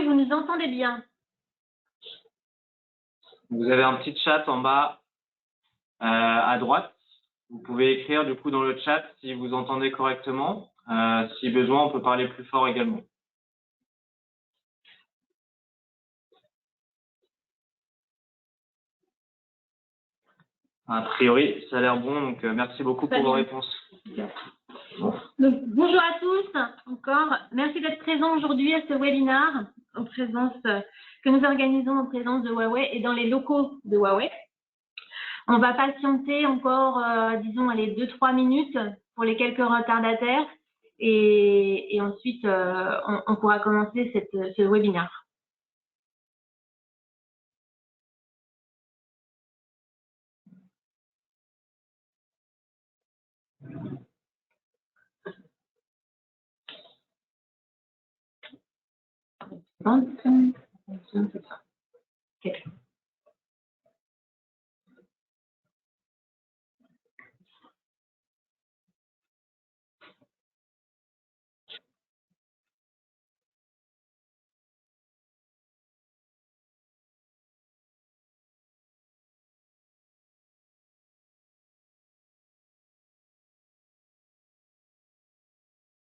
et vous nous entendez bien? Vous avez un petit chat en bas à droite. Vous pouvez écrire du coup dans le chat si vous entendez correctement. Si besoin, on peut parler plus fort également. A priori, ça a l'air bon, donc merci beaucoup pour vos réponses. Donc, bonjour à tous, encore. Merci d'être présents aujourd'hui à ce webinaire que nous organisons en présence de Huawei et dans les locaux de Huawei. On va patienter encore, disons, allez, 2-3 minutes pour les quelques retardataires et ensuite, on pourra commencer ce webinaire.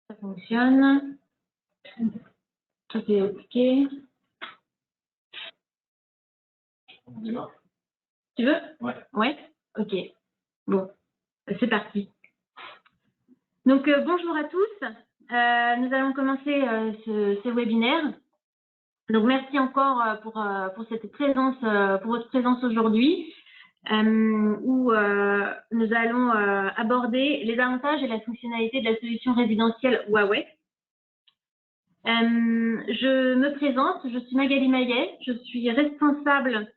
Ça fonctionne. Tout est OK. Tu veux? Ouais. Ouais? OK. Bon, c'est parti. Donc, bonjour à tous. Nous allons commencer ce webinaire. Donc, merci encore pour cette présence, pour votre présence aujourd'hui, où nous allons aborder les avantages et la fonctionnalité de la solution résidentielle Huawei. Je me présente, je suis Magali Maillet, je suis responsable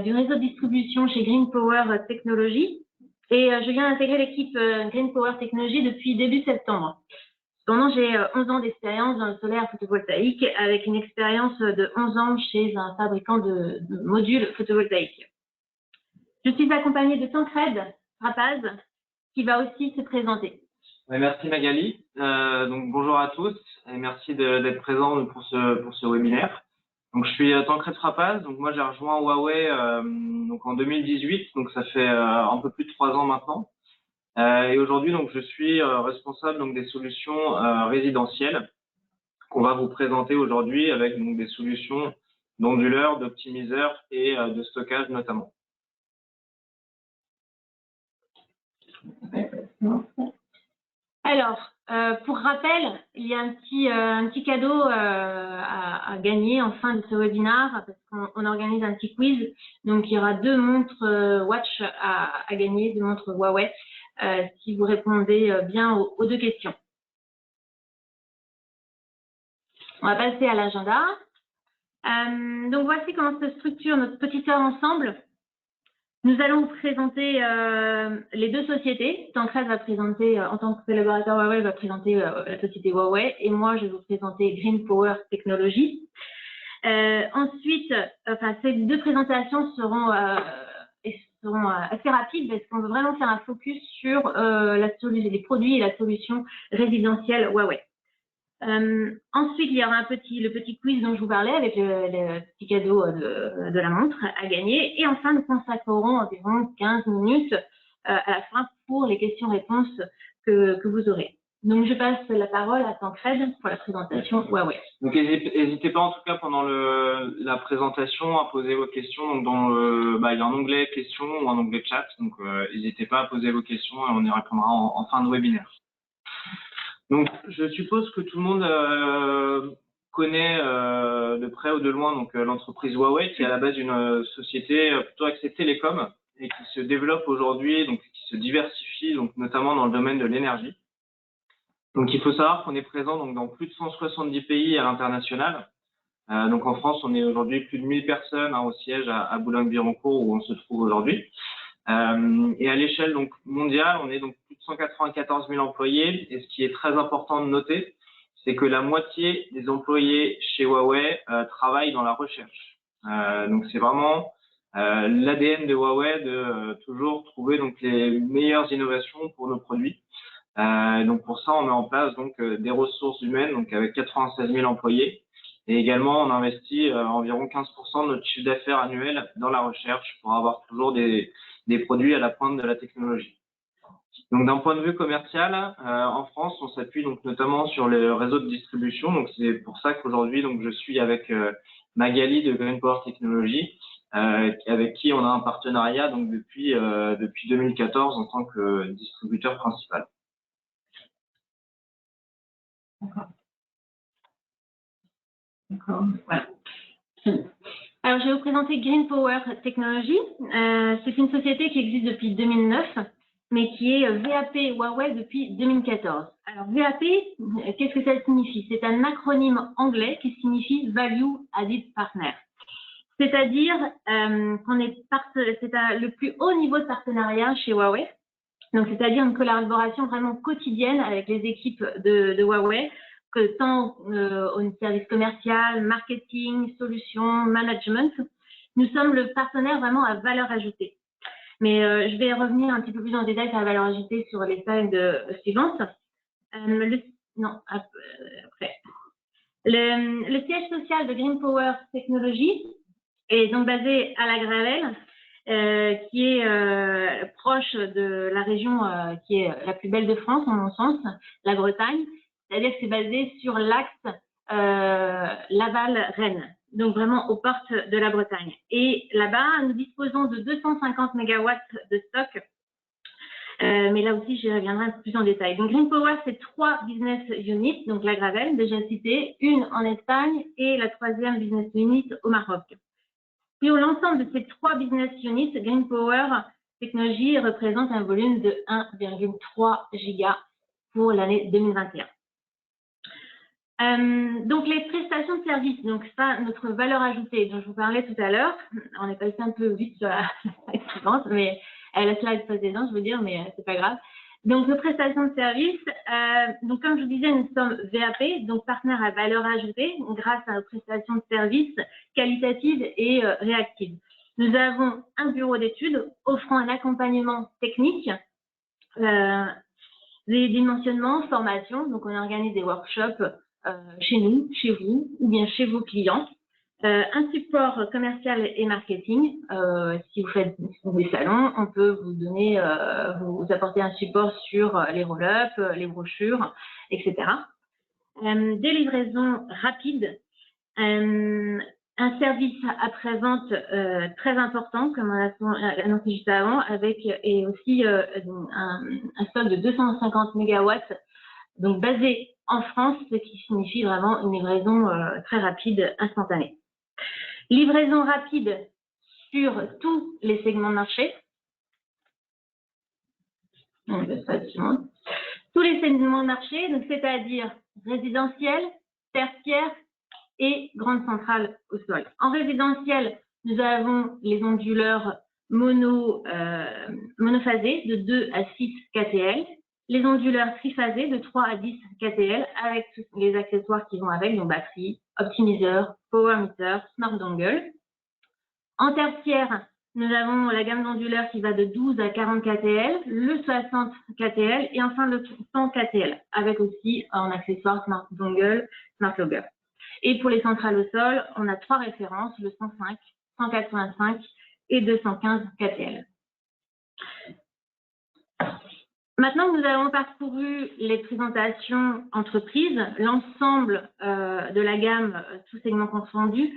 du réseau de distribution chez Green Power Technologies et je viens d'intégrer l'équipe Green Power Technologies depuis début septembre. Cependant, j'ai 11 ans d'expérience dans le solaire photovoltaïque avec une expérience de 11 ans chez un fabricant de modules photovoltaïques. Je suis accompagnée de Tancred Rapaz qui va aussi se présenter. Ouais, merci Magali. Donc bonjour à tous et merci d'être présents pour ce webinaire. Donc je suis Tancred Rapaz. Donc moi j'ai rejoint Huawei donc en 2018. Donc ça fait un peu plus de 3 ans maintenant. Et aujourd'hui donc je suis responsable donc des solutions résidentielles qu'on va vous présenter aujourd'hui avec donc des solutions d'onduleurs, d'optimiseurs et de stockage notamment. Alors, pour rappel, il y a un petit cadeau à gagner en fin de ce webinaire parce qu'on organise un petit quiz. Donc, il y aura 2 montres Watch à gagner, 2 montres Huawei, si vous répondez bien aux 2 questions. On va passer à l'agenda. Donc, voici comment se structure notre petite heure ensemble. Nous allons vous présenter les 2 sociétés. Tancred va présenter, en tant que collaborateur Huawei, va présenter la société Huawei et moi, je vais vous présenter Green Power Technologies. Ensuite, ces 2 présentations seront assez rapides parce qu'on veut vraiment faire un focus sur les produits et la solution résidentielle Huawei. Ensuite, il y aura le petit quiz dont je vous parlais avec le petit cadeau de la montre à gagner. Et enfin, nous consacrerons environ 15 minutes à la fin pour les questions-réponses que vous aurez. Donc, je passe la parole à Tancred pour la présentation Huawei. Donc, n'hésitez pas en tout cas pendant la présentation à poser vos questions. Donc, il y a un onglet questions ou un onglet chat. Donc, n'hésitez pas à poser vos questions et on y répondra en fin de webinaire. Donc, je suppose que tout le monde connaît de près ou de loin donc l'entreprise Huawei, qui est à la base d'une société plutôt axée télécom et qui se développe aujourd'hui, donc qui se diversifie, donc notamment dans le domaine de l'énergie. Donc, il faut savoir qu'on est présent donc dans plus de 170 pays à l'international. Donc, en France, on est aujourd'hui plus de 1000 personnes au siège à Boulogne-Billancourt où on se trouve aujourd'hui. Et à l'échelle donc mondiale, on est donc plus de 194 000 employés. Et ce qui est très important de noter, c'est que la moitié des employés chez Huawei travaillent dans la recherche. Donc c'est vraiment l'ADN de Huawei de toujours trouver donc les meilleures innovations pour nos produits. Donc pour ça, on met en place donc des ressources humaines, donc avec 96 000 employés, Et également, on investit environ 15% de notre chiffre d'affaires annuel dans la recherche pour avoir toujours des produits à la pointe de la technologie. Donc, d'un point de vue commercial, en France, on s'appuie donc notamment sur les réseaux de distribution. Donc, c'est pour ça qu'aujourd'hui, donc, je suis avec Magali de Green Power Technology, avec qui on a un partenariat donc depuis 2014 en tant que distributeur principal. D'accord. Voilà. Alors, je vais vous présenter Green Power Technology. C'est une société qui existe depuis 2009, mais qui est VAP Huawei depuis 2014. Alors, VAP, qu'est-ce que ça signifie? C'est un acronyme anglais qui signifie Value Added Partner. C'est-à-dire qu'on est le plus haut niveau de partenariat chez Huawei. Donc, c'est-à-dire une collaboration vraiment quotidienne avec les équipes de Huawei, que tant au service commercial, marketing, solutions, management, nous sommes le partenaire vraiment à valeur ajoutée. Mais je vais revenir un petit peu plus en détail sur la valeur ajoutée sur les slides suivantes. Après. Le siège social de Green Power Technology est donc basé à La Gravelle, qui est proche de la région qui est la plus belle de France, en mon sens, la Bretagne. C'est-à-dire que c'est basé sur l'axe Laval-Rennes, donc vraiment aux portes de la Bretagne. Et là-bas, nous disposons de 250 MW de stock, mais là aussi, j'y reviendrai un peu plus en détail. Donc, Green Power, c'est 3 business units, donc la Gravelle, déjà citée, une en Espagne et la 3e business unit au Maroc. Puis, l'ensemble de ces 3 business units, Green Power Technology représente un volume de 1,3 giga pour l'année 2021. Donc, les prestations de services, donc ça, notre valeur ajoutée dont je vous parlais tout à l'heure, on est passé un peu vite sur la slide suivante, mais la slide précédente, je veux dire, mais c'est pas grave. Donc, nos prestations de services, donc comme je vous disais, nous sommes VAP, donc partenaire à valeur ajoutée, grâce à nos prestations de services qualitatives et réactives. Nous avons un bureau d'études offrant un accompagnement technique, des dimensionnements, formations, donc on organise des workshops chez nous, chez vous, ou bien chez vos clients. Un support commercial et marketing. Si vous faites des salons, on peut vous donner, vous apporter un support sur les roll-ups, les brochures, etc. Des livraisons rapides. Un service après-vente très important, comme on a annoncé juste avant, avec et aussi un stock de 250 MW, donc basé en France, ce qui signifie vraiment une livraison très rapide, instantanée. Livraison rapide sur tous les segments de marché. Tous les segments de marché, c'est-à-dire résidentiel, tertiaire et grande centrale au sol. En résidentiel, nous avons les onduleurs monophasés de 2 à 6 KTL, les onduleurs triphasés de 3 à 10 KTL avec tous les accessoires qui vont avec, donc batterie, optimiseur, power meter, smart dongle. En tertiaire, nous avons la gamme d'onduleurs qui va de 12 à 40 KTL, le 60 KTL et enfin le 100 KTL avec aussi en accessoire smart dongle, smart logger. Et pour les centrales au sol, on a 3 références, le 105, 185 et 215 KTL. Maintenant que nous avons parcouru les présentations entreprises, l'ensemble de la gamme, tous segments confondus,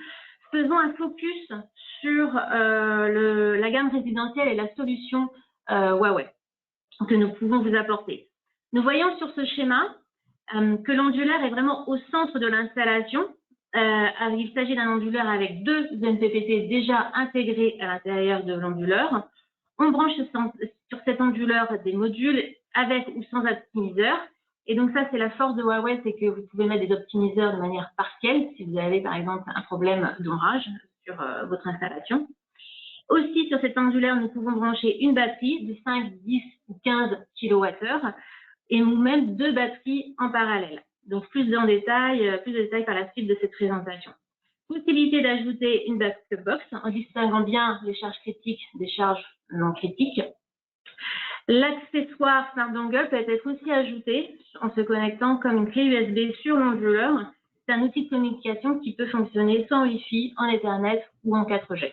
faisons un focus sur la gamme résidentielle et la solution Huawei que nous pouvons vous apporter. Nous voyons sur ce schéma que l'onduleur est vraiment au centre de l'installation. Il s'agit d'un onduleur avec 2 MPPT déjà intégrés à l'intérieur de l'onduleur. On branche sur cet onduleur des modules avec ou sans optimiseur. Et donc ça, c'est la force de Huawei, c'est que vous pouvez mettre des optimiseurs de manière partielle si vous avez par exemple un problème d'ombrage sur votre installation. Aussi, sur cet onduleur, nous pouvons brancher une batterie de 5, 10 ou 15 kWh et ou même 2 batteries en parallèle. Donc plus de détails par la suite de cette présentation. Possibilité d'ajouter une backup box en distinguant bien les charges critiques des charges non critiques. L'accessoire Smart Dongle peut être aussi ajouté en se connectant comme une clé USB sur l'onduleur c'est un outil de communication qui peut fonctionner sans Wi-Fi, en Ethernet ou en 4G.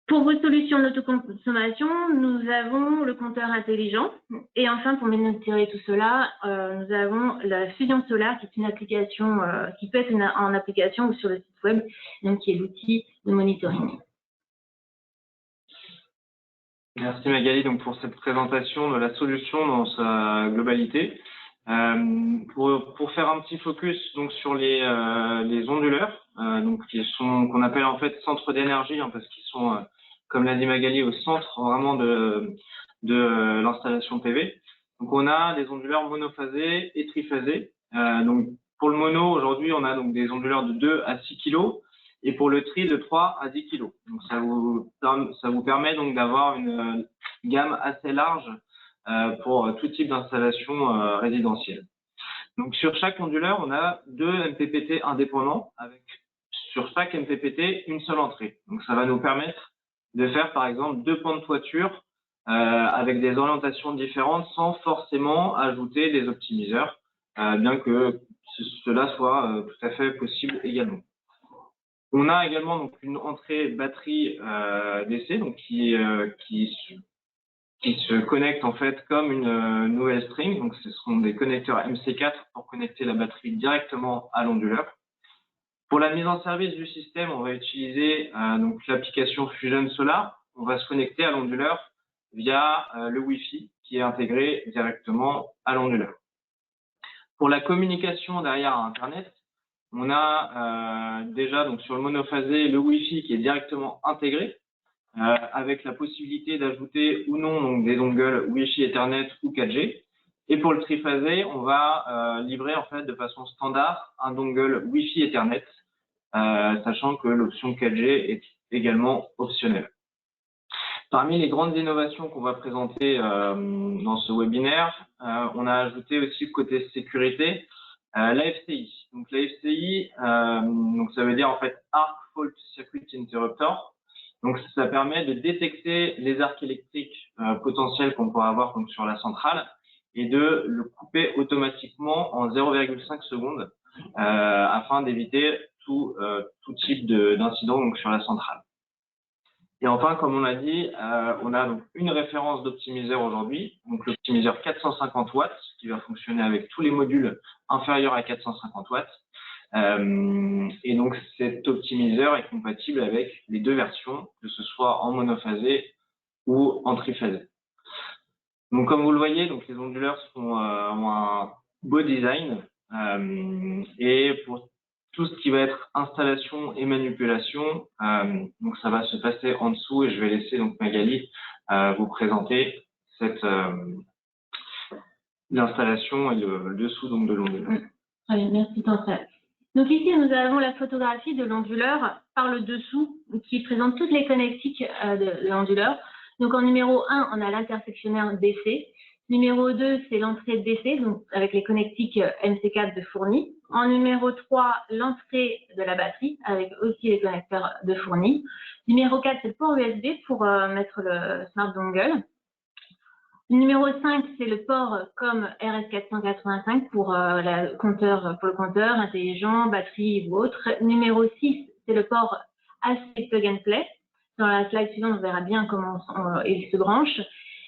Pour vos solutions d'autoconsommation, nous avons le compteur intelligent. Et enfin, pour monitorer tout cela, nous avons la Fusion Solaire, qui est une application qui peut être en application ou sur le site web, donc qui est l'outil de monitoring. Merci Magali donc pour cette présentation de la solution dans sa globalité. Pour faire un petit focus donc sur les onduleurs, donc qu'on appelle en fait centres d'énergie, hein, parce qu'ils sont comme l'a dit Magali, au centre vraiment de l'installation PV. Donc on a des onduleurs monophasés et triphasés. Donc pour le mono, aujourd'hui, on a donc des onduleurs de 2 à 6 kg et pour le tri de 3 à 10 kg. Donc ça vous permet donc d'avoir une gamme assez large pour tout type d'installation résidentielle. Donc sur chaque onduleur, on a 2 MPPT indépendants avec sur chaque MPPT une seule entrée. Donc ça va nous permettre de faire par exemple 2 pans de toiture avec des orientations différentes sans forcément ajouter des optimiseurs, bien que cela soit tout à fait possible également. On a également donc une entrée batterie DC donc qui se connecte en fait comme une nouvelle string. Donc ce seront des connecteurs MC4 pour connecter la batterie directement à l'onduleur. Pour la mise en service du système, on va utiliser donc l'application Fusion Solar. On va se connecter à l'onduleur via le Wi-Fi qui est intégré directement à l'onduleur. Pour la communication derrière à Internet, on a déjà donc sur le monophasé le Wi-Fi qui est directement intégré avec la possibilité d'ajouter ou non donc des dongles Wi-Fi Ethernet ou 4G. Et pour le triphasé, on va livrer en fait de façon standard un dongle Wi-Fi Ethernet, sachant que l'option 4G est également optionnelle. Parmi les grandes innovations qu'on va présenter dans ce webinaire, on a ajouté aussi côté sécurité l'AFCI. Donc l'AFCI, donc ça veut dire en fait Arc Fault Circuit Interruptor. Donc ça permet de détecter les arcs électriques potentiels qu'on pourrait avoir donc sur la centrale et de le couper automatiquement en 0,5 secondes afin d'éviter tout type d'incident donc sur la centrale. Et enfin, comme on l'a dit, on a donc une référence d'optimiseur aujourd'hui, donc l'optimiseur 450 watts qui va fonctionner avec tous les modules inférieurs à 450 watts. Et donc cet optimiseur est compatible avec les deux versions, que ce soit en monophasé ou en triphasé. Donc comme vous le voyez, donc les onduleurs ont un beau design et pour tout ce qui va être installation et manipulation, donc ça va se passer en dessous et je vais laisser donc Magali vous présenter l'installation et le dessous donc de l'onduleur. Très bien, merci Tancred. Donc ici, nous avons la photographie de l'onduleur par le dessous qui présente toutes les connectiques de l'onduleur. Donc en numéro 1, on a l'intersectionnaire DC. Numéro 2, c'est l'entrée DC, donc avec les connectiques MC4 de fourni. En numéro 3, l'entrée de la batterie avec aussi les connecteurs de fourni. Numéro 4, c'est le port USB pour mettre le Smart Dongle. Numéro 5, c'est le port comme RS485 pour le compteur intelligent, batterie ou autre. Numéro 6, c'est le port AC Plug and Play. Dans la slide suivante, on verra bien comment il se branche.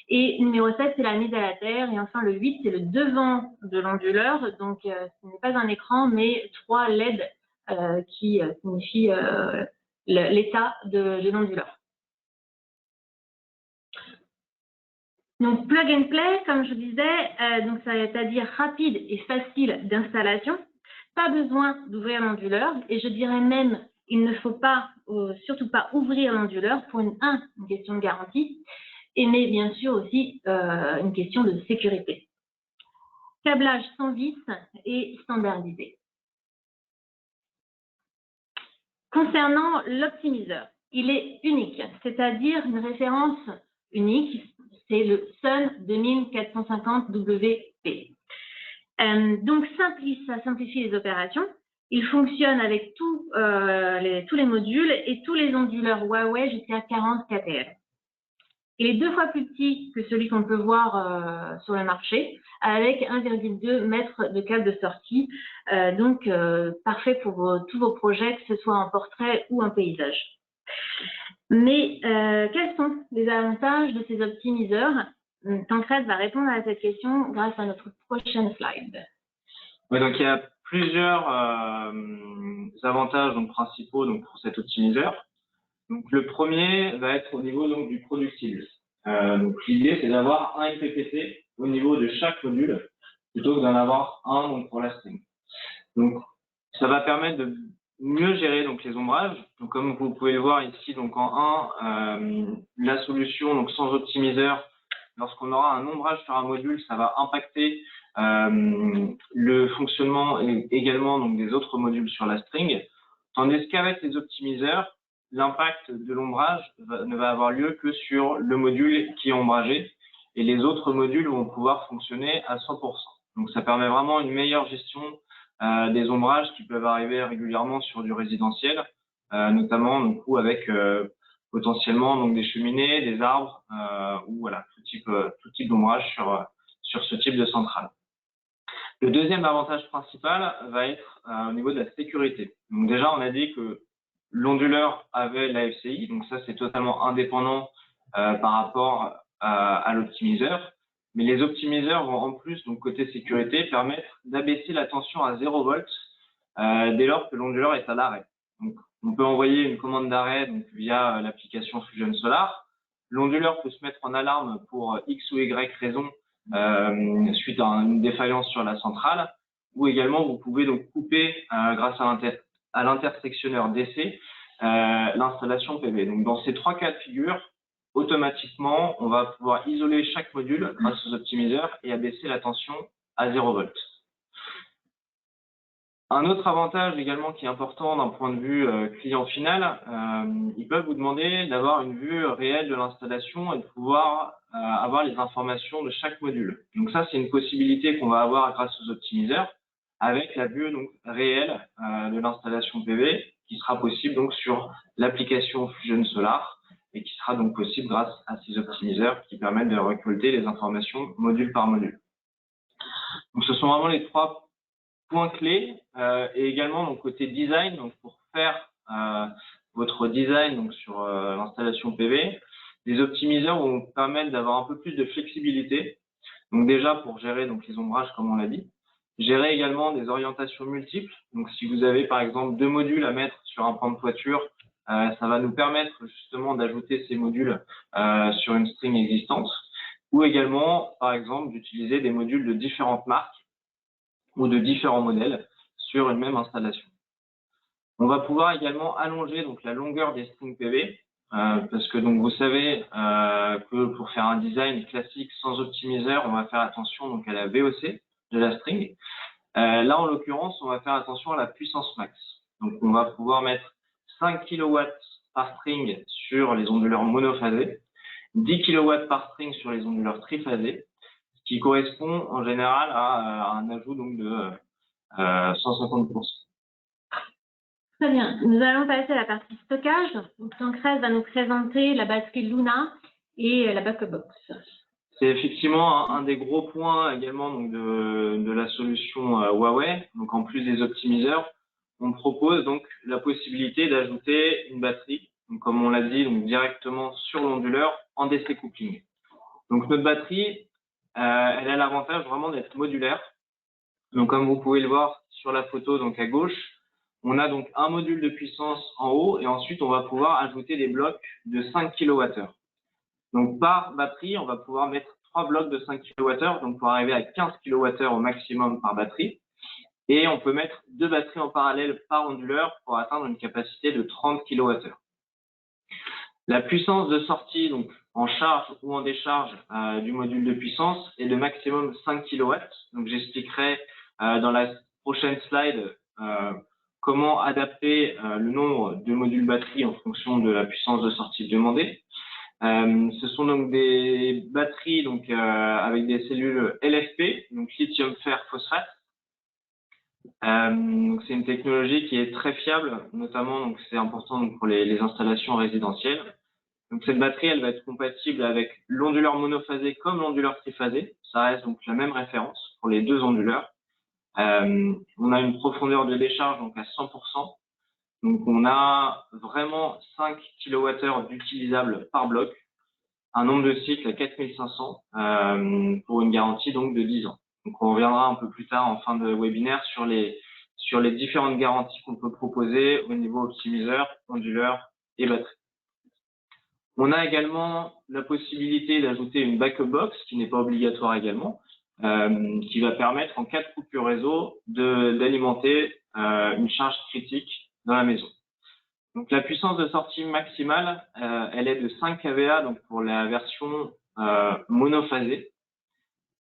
Et numéro 7, c'est la mise à la terre. Et enfin, le 8, c'est le devant de l'onduleur. Donc, ce n'est pas un écran, mais 3 LED qui signifient l'état de l'onduleur. Donc, plug and play, comme je disais, donc ça veut dire rapide et facile d'installation. Pas besoin d'ouvrir l'onduleur. Et je dirais même, il ne faut pas, surtout pas ouvrir l'onduleur pour une question de garantie, mais bien sûr aussi une question de sécurité. Câblage sans vis et standardisé. Concernant l'optimiseur, il est unique, c'est-à-dire une référence unique. C'est le Sun 2450WP. Donc, ça simplifie les opérations. Il fonctionne avec tous les modules et tous les onduleurs Huawei jusqu'à 40 KTL. Il est 2 fois plus petit que celui qu'on peut voir sur le marché, avec 1,2 mètres de câble de sortie, donc parfait pour tous vos projets, que ce soit en portrait ou en paysage. Mais quels sont les avantages de ces optimiseurs? Tancred va répondre à cette question grâce à notre prochaine slide. Oui, donc il y a plusieurs avantages donc, principaux donc, pour cet optimiseur. Donc, le premier va être au niveau donc, du productible. Donc l'idée c'est d'avoir un MPPT au niveau de chaque module plutôt que d'en avoir un donc, pour la string. Donc ça va permettre de mieux gérer donc les ombrages. Donc comme vous pouvez le voir ici donc en 1, la solution donc sans optimiseur, lorsqu'on aura un ombrage sur un module, ça va impacter le fonctionnement et également donc des autres modules sur la string. Tandis qu'avec les optimiseurs, l'impact de l'ombrage ne va avoir lieu que sur le module qui est ombragé et les autres modules vont pouvoir fonctionner à 100%. Donc ça permet vraiment une meilleure gestion des ombrages qui peuvent arriver régulièrement sur du résidentiel, notamment donc, ou avec potentiellement donc des cheminées, des arbres ou voilà tout type d'ombrage sur ce type de centrale. Le deuxième avantage principal va être au niveau de la sécurité. Donc déjà on a dit que l'onduleur avait la FCI, donc ça c'est totalement indépendant par rapport à l'optimiseur. Mais les optimiseurs vont en plus, donc côté sécurité, permettre d'abaisser la tension à 0 volts dès lors que l'onduleur est à l'arrêt. Donc on peut envoyer une commande d'arrêt via l'application Fusion Solar. L'onduleur peut se mettre en alarme pour X ou Y raison suite à une défaillance sur la centrale, ou également vous pouvez donc couper grâce à l'intersectionneur DC l'installation PV. Donc dans ces 3 cas de figure, automatiquement on va pouvoir isoler chaque module grâce aux optimiseurs et abaisser la tension à 0 volts. Un autre avantage également qui est important d'un point de vue client final, ils peuvent vous demander d'avoir une vue réelle de l'installation et de pouvoir avoir les informations de chaque module. Donc ça, c'est une possibilité qu'on va avoir grâce aux optimiseurs avec la vue donc, réelle de l'installation PV qui sera possible donc sur l'application Fusion Solar et qui sera donc possible grâce à ces optimiseurs qui permettent de récolter les informations module par module. Donc ce sont vraiment les 3 points clés et également donc côté design, donc pour faire votre design donc sur l'installation PV, les optimiseurs vont vous permettre d'avoir un peu plus de flexibilité. Donc déjà pour gérer donc les ombrages comme on l'a dit, gérer également des orientations multiples. Donc si vous avez par exemple 2 modules à mettre sur un pan de toiture, ça va nous permettre justement d'ajouter ces modules sur une string existante, ou également par exemple d'utiliser des modules de différentes marques ou de différents modèles sur une même installation. On va pouvoir également allonger donc la longueur des strings PV parce que donc vous savez que pour faire un design classique sans optimiseur, on va faire attention donc à la VOC de la string. Là en l'occurrence, on va faire attention à la puissance max. Donc on va pouvoir mettre 5 kW par string sur les onduleurs monophasés, 10 kW par string sur les onduleurs triphasés, qui correspond en général à un ajout donc de 150%. Très bien. Nous allons passer à la partie stockage. Tancred va nous présenter la batterie Luna et la backup box. C'est effectivement un des gros points également donc de la solution Huawei. Donc en plus des optimiseurs, on propose donc la possibilité d'ajouter une batterie, donc comme on l'a dit, donc directement sur l'onduleur en DC coupling. Donc notre batterie, elle a l'avantage vraiment d'être modulaire. Donc comme vous pouvez le voir sur la photo donc à gauche, on a donc un module de puissance en haut et ensuite on va pouvoir ajouter des blocs de 5 kWh. Donc par batterie, on va pouvoir mettre 3 blocs de 5 kWh, donc pour arriver à 15 kWh au maximum par batterie. Et on peut mettre 2 batteries en parallèle par onduleur pour atteindre une capacité de 30 kWh. La puissance de sortie, donc en charge ou en décharge du module de puissance, est de maximum 5 kW. Donc j'expliquerai dans la prochaine slide comment adapter le nombre de modules batterie en fonction de la puissance de sortie demandée. Ce sont donc des batteries donc avec des cellules LFP, donc lithium fer phosphate. Donc c'est une technologie qui est très fiable, notamment donc c'est important donc pour les installations résidentielles. Donc cette batterie, elle va être compatible avec l'onduleur monophasé comme l'onduleur triphasé. Ça reste donc la même référence pour les deux onduleurs. On a une profondeur de décharge donc à 100%. Donc on a vraiment 5 kWh d'utilisables par bloc, un nombre de cycles à 4500 pour une garantie donc de 10 ans. Donc on reviendra un peu plus tard en fin de webinaire sur les différentes garanties qu'on peut proposer au niveau optimiseur, onduleur et batterie. On a également la possibilité d'ajouter une backup box qui n'est pas obligatoire également, qui va permettre en cas de coupure réseau d'alimenter une charge critique dans la maison. Donc la puissance de sortie maximale, elle est de 5 kVA donc pour la version monophasée.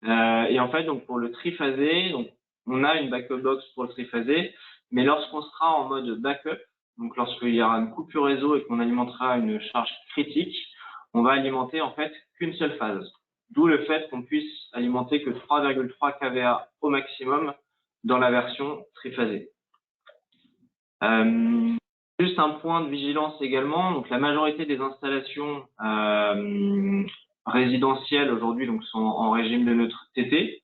Et en fait donc pour le triphasé, donc on a une backup box pour le triphasé, mais lorsqu'on sera en mode backup, donc lorsqu'il y aura une coupure réseau et qu'on alimentera une charge critique, on va alimenter en fait qu'une seule phase. D'où le fait qu'on puisse alimenter que 3,3 kVA au maximum dans la version triphasée. Juste un point de vigilance également, donc la majorité des installations résidentielles aujourd'hui donc sont en régime de neutre TT.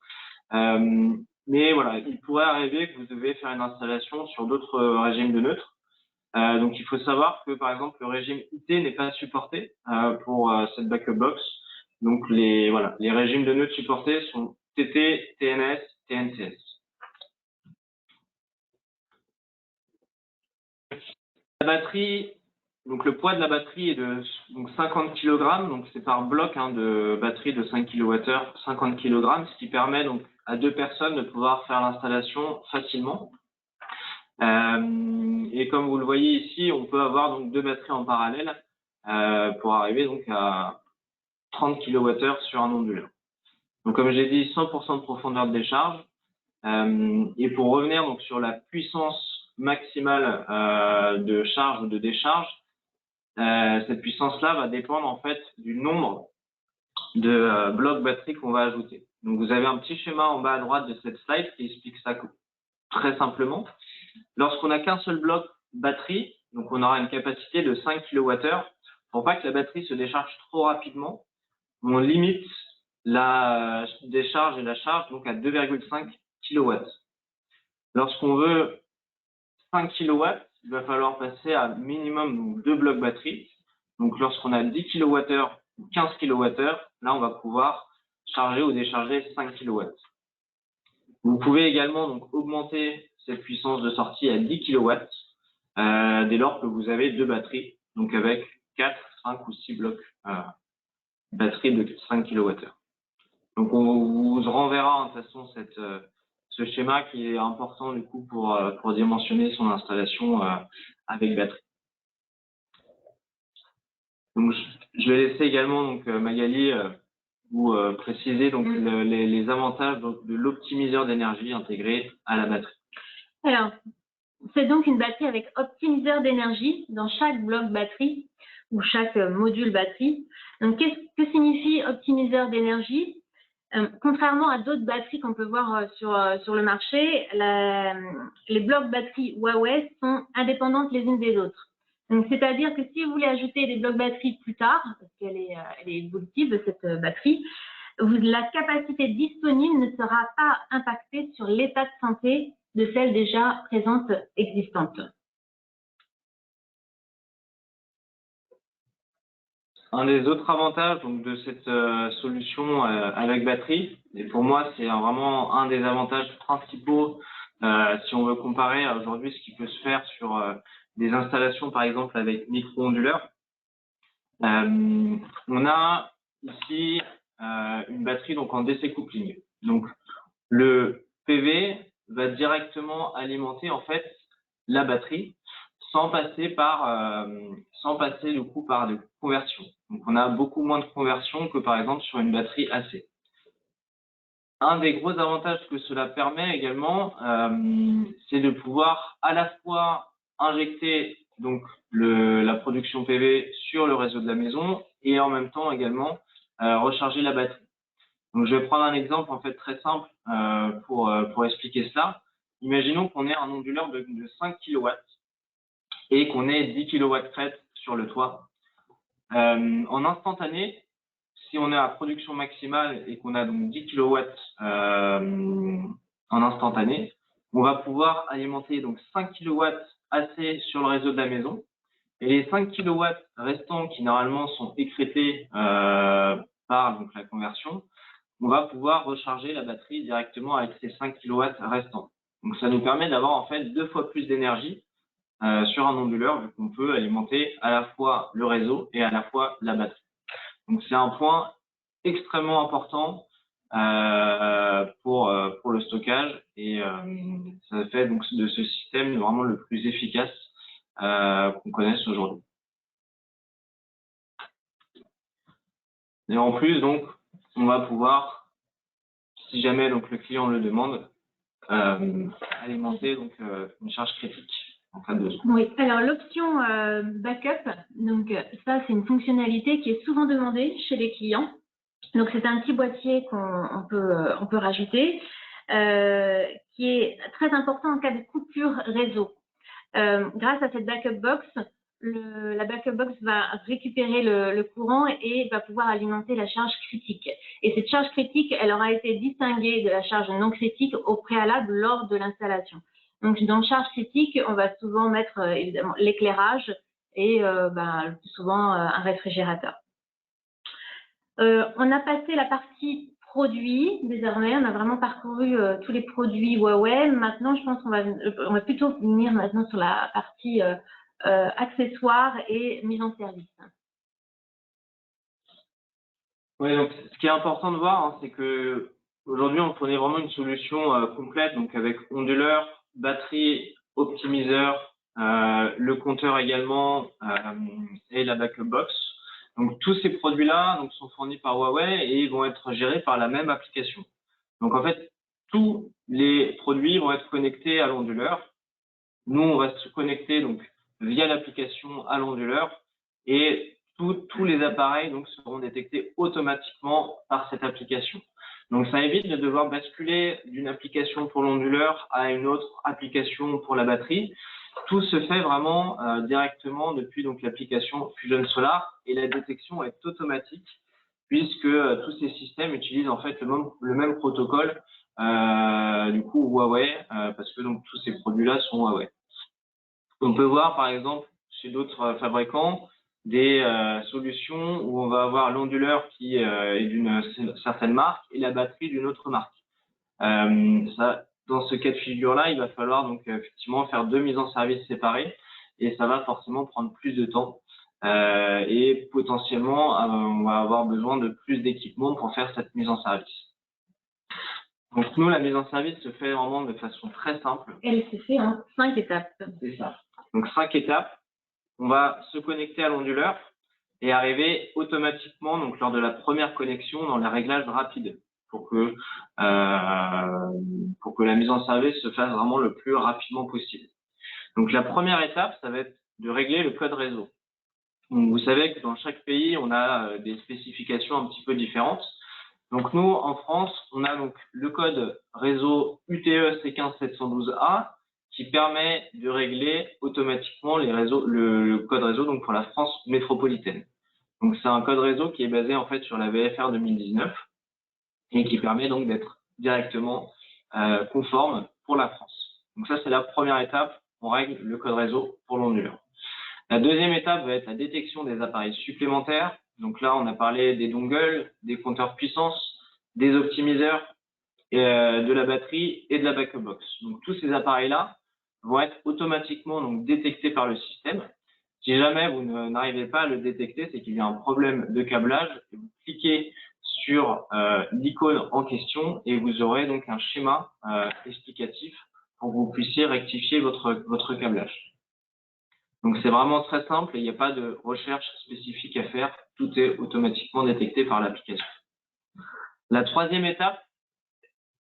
Mais voilà, il pourrait arriver que vous devez faire une installation sur d'autres régimes de neutre. Donc il faut savoir que par exemple le régime IT n'est pas supporté pour cette backup box. Donc les régimes de neutre supportés sont TT, TNS, TNCS. La batterie, donc le poids de la batterie est de 50 kg, donc c'est par bloc de batterie de 5 kWh, 50 kg, ce qui permet donc à 2 personnes de pouvoir faire l'installation facilement. Et comme vous le voyez ici, on peut avoir donc 2 batteries en parallèle pour arriver donc à 30 kWh sur un onduleur. Donc comme j'ai dit, 100% de profondeur de décharge. Et pour revenir donc sur la puissance maximale de charge ou de décharge, cette puissance-là va dépendre en fait du nombre de blocs batterie qu'on va ajouter. Donc vous avez un petit schéma en bas à droite de cette slide qui explique ça très simplement. Lorsqu'on n'a qu'un seul bloc batterie, donc on aura une capacité de 5 kWh. Pour pas que la batterie se décharge trop rapidement, on limite la décharge et la charge donc à 2,5 kW. Lorsqu'on veut 5 kW, il va falloir passer à minimum 2 blocs batterie. Donc lorsqu'on a 10 kWh ou 15 kWh, là on va pouvoir charger ou décharger 5 kW. Vous pouvez également donc augmenter cette puissance de sortie à 10 kW dès lors que vous avez 2 batteries, donc avec 4, 5 ou 6 blocs batterie de 5 kWh. Donc on vous renverra de toute façon ce schéma qui est important du coup pour dimensionner son installation avec batterie. Donc je vais laisser également donc Magali vous préciser donc les avantages donc, de l'optimiseur d'énergie intégré à la batterie. Alors, c'est donc une batterie avec optimiseur d'énergie dans chaque bloc batterie ou chaque module batterie. Donc, que signifie optimiseur d'énergie? Contrairement à d'autres batteries qu'on peut voir sur le marché, les blocs batteries Huawei sont indépendantes les unes des autres. Donc, c'est-à-dire que si vous voulez ajouter des blocs batterie plus tard, parce qu'elle est évolutive cette batterie, la capacité disponible ne sera pas impactée sur l'état de santé de celles déjà présentes existantes. Un des autres avantages donc, de cette solution avec batterie, et pour moi c'est vraiment un des avantages principaux si on veut comparer à aujourd'hui ce qui peut se faire sur des installations par exemple avec micro-onduleurs. On a ici une batterie donc en DC coupling. Donc le PV va directement alimenter en fait la batterie sans passer du coup par de conversion. Donc on a beaucoup moins de conversion que par exemple sur une batterie AC. Un des gros avantages que cela permet également, c'est de pouvoir à la fois injecter donc la production PV sur le réseau de la maison et en même temps également recharger la batterie. Donc je vais prendre un exemple en fait très simple pour expliquer cela. Imaginons qu'on ait un onduleur de 5 kW et qu'on ait 10 kW crête sur le toit. En instantané, si on est à production maximale et qu'on a donc 10 kW en instantané, on va pouvoir alimenter donc 5 kW AC sur le réseau de la maison. Et les 5 kW restants qui normalement sont écrétés par donc, la conversion, on va pouvoir recharger la batterie directement avec ces 5 kW restants. Donc ça nous permet d'avoir en fait 2 fois plus d'énergie sur un onduleur, vu qu'on peut alimenter à la fois le réseau et à la fois la batterie. Donc c'est un point extrêmement important pour le stockage et ça fait donc de ce système vraiment le plus efficace qu'on connaisse aujourd'hui. Et en plus, donc, on va pouvoir, si jamais donc le client le demande, alimenter donc une charge critique en cas de besoin. Oui, alors l'option backup, donc ça c'est une fonctionnalité qui est souvent demandée chez les clients. Donc c'est un petit boîtier qu'on peut rajouter, qui est très important en cas de coupure réseau. Grâce à cette backup box, la backup box va récupérer le courant et va pouvoir alimenter la charge critique. Et cette charge critique, elle aura été distinguée de la charge non critique au préalable lors de l'installation. Donc dans charge critique, on va souvent mettre évidemment l'éclairage et le plus souvent un réfrigérateur. On a passé la partie produits désormais, on a vraiment parcouru tous les produits Huawei. Maintenant, je pense qu'on va plutôt venir maintenant sur la partie accessoires et mise en service. Oui, donc ce qui est important de voir, hein, c'est que aujourd'hui on prenait vraiment une solution complète, donc avec onduleur, batterie, optimiseur, le compteur également et la backup box. Donc tous ces produits-là donc sont fournis par Huawei et ils vont être gérés par la même application. Donc en fait, tous les produits vont être connectés à l'onduleur. Nous, on va se connecter donc via l'application à l'onduleur et tous les appareils donc seront détectés automatiquement par cette application. Donc ça évite de devoir basculer d'une application pour l'onduleur à une autre application pour la batterie. Tout se fait vraiment directement depuis donc l'application Fusion Solar et la détection est automatique puisque tous ces systèmes utilisent en fait le même protocole du coup Huawei parce que donc tous ces produits-là sont Huawei. On peut voir par exemple chez d'autres fabricants des solutions où on va avoir l'onduleur qui est d'une certaine marque et la batterie d'une autre marque. Dans ce cas de figure-là, il va falloir donc effectivement faire 2 mises en service séparées et ça va forcément prendre plus de temps et potentiellement on va avoir besoin de plus d'équipement pour faire cette mise en service. Donc nous, la mise en service se fait vraiment de façon très simple. Elle se fait en 5 étapes. C'est ça. Donc 5 étapes. On va se connecter à l'onduleur et arriver automatiquement donc lors de la première connexion dans les réglages rapides pour que la mise en service se fasse vraiment le plus rapidement possible. Donc la première étape, ça va être de régler le code réseau. Donc, vous savez que dans chaque pays, on a des spécifications un petit peu différentes. Donc nous, en France, on a donc le code réseau UTE C15712A qui permet de régler automatiquement le code réseau donc pour la France métropolitaine. Donc c'est un code réseau qui est basé en fait sur la VFR 2019 et qui permet donc d'être directement conforme pour la France. Donc ça c'est la première étape, on règle le code réseau pour l'onduleur. La deuxième étape va être la détection des appareils supplémentaires. Donc là, on a parlé des dongles, des compteurs puissance, des optimiseurs, de la batterie et de la backup box. Donc tous ces appareils-là vont être automatiquement donc détectés par le système. Si jamais vous n'arrivez pas à le détecter, c'est qu'il y a un problème de câblage. Et vous cliquez sur l'icône en question et vous aurez donc un schéma explicatif pour que vous puissiez rectifier votre câblage. Donc c'est vraiment très simple et il n'y a pas de recherche spécifique à faire. Tout est automatiquement détecté par l'application. La troisième étape,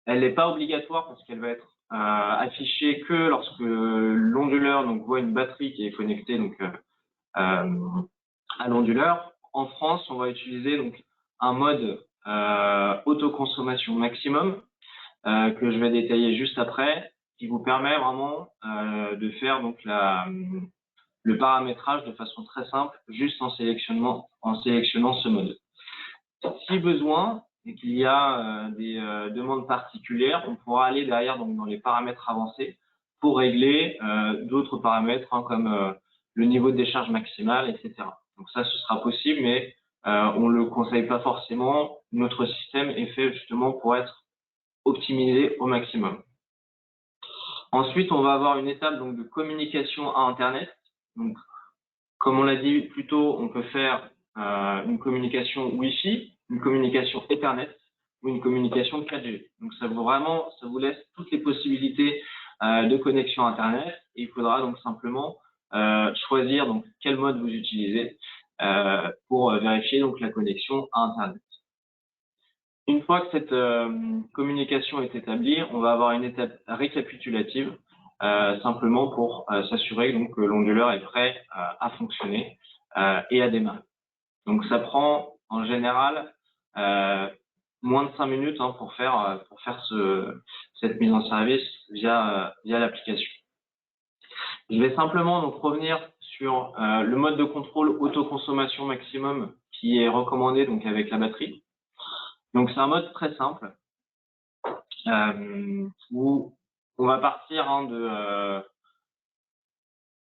elle n'est pas obligatoire parce qu'elle va être affichée que lorsque l'onduleur donc voit une batterie qui est connectée donc à l'onduleur. En France, on va utiliser donc un mode autoconsommation maximum que je vais détailler juste après, qui vous permet vraiment de faire donc le paramétrage de façon très simple, juste en sélectionnant ce mode. Si besoin et qu'il y a des demandes particulières, on pourra aller derrière donc, dans les paramètres avancés pour régler d'autres paramètres comme le niveau de décharge maximale, etc. Donc ça, ce sera possible, mais on ne le conseille pas forcément. Notre système est fait justement pour être optimisé au maximum. Ensuite, on va avoir une étape donc, de communication à Internet. Donc, comme on l'a dit plus tôt, on peut faire une communication Wi-Fi, une communication Ethernet ou une communication 4G. Donc, ça vous laisse toutes les possibilités de connexion Internet. Et il faudra donc simplement choisir donc quel mode vous utilisez pour vérifier donc la connexion à Internet. Une fois que cette communication est établie, on va avoir une étape récapitulative, simplement pour s'assurer donc que l'onduleur est prêt à fonctionner et à démarrer. Donc ça prend en général moins de 5 minutes hein, pour faire cette mise en service via l'application. Je vais simplement donc revenir sur le mode de contrôle autoconsommation maximum qui est recommandé donc avec la batterie. Donc c'est un mode très simple où on va partir hein,